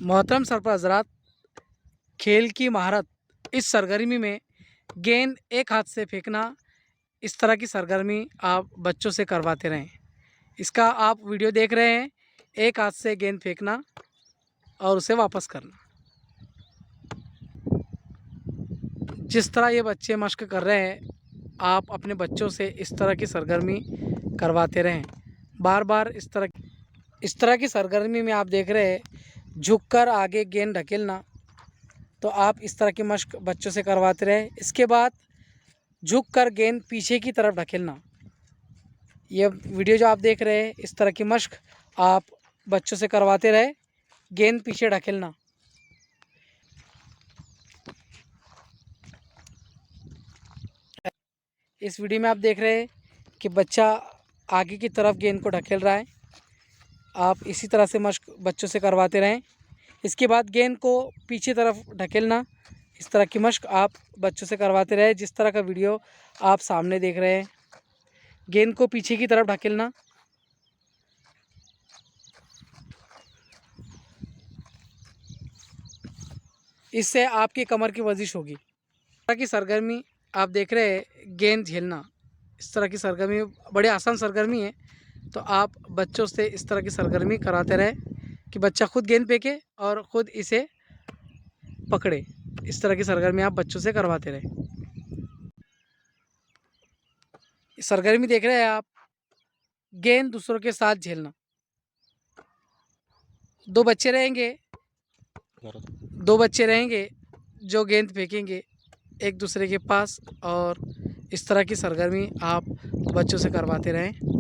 मोहतरम सरपर हज़रात, खेल की महारत इस सरगर्मी में गेंद एक हाथ से फेंकना, इस तरह की सरगर्मी आप बच्चों से करवाते रहें। इसका आप वीडियो देख रहे हैं, एक हाथ से गेंद फेंकना और उसे वापस करना। जिस तरह ये बच्चे मश्क कर रहे हैं, आप अपने बच्चों से इस तरह की सरगर्मी करवाते रहें। बार बार इस तरह की सरगर्मी में आप देख रहे हैं, झुककर आगे गेंद ढकेलना, तो आप इस तरह की मश्क बच्चों से करवाते रहे। इसके बाद झुककर गेंद पीछे की तरफ ढकेलना। ये वीडियो जो आप देख रहे हैं, इस तरह की मश्क आप बच्चों से करवाते रहे। गेंद पीछे ढकेलना। इस वीडियो में आप देख रहे हैं कि बच्चा आगे की तरफ गेंद को ढकेल रहा है। आप इसी तरह से मश्क बच्चों से करवाते रहें। इसके बाद गेंद को पीछे तरफ ढकेलना, इस तरह की मश्क आप बच्चों से करवाते रहे। जिस तरह का वीडियो आप सामने देख रहे हैं, गेंद को पीछे की तरफ ढकेलना। इससे आपकी कमर की वर्जिश होगी। इस तरह की सरगर्मी आप देख रहे हैं, गेंद झेलना, इस तरह की सरगर्मी बड़ी आसान सरगर्मी है। तो आप बच्चों से इस तरह की सरगर्मी कराते रहें कि बच्चा खुद गेंद फेंके और ख़ुद इसे पकड़े। इस तरह की सरगर्मी आप बच्चों से करवाते रहें। सरगर्मी देख रहे हैं आप, गेंद दूसरों के साथ झेलना। दो बच्चे रहेंगे जो गेंद फेंकेंगे एक दूसरे के पास, और इस तरह की सरगर्मी आप बच्चों से करवाते रहें।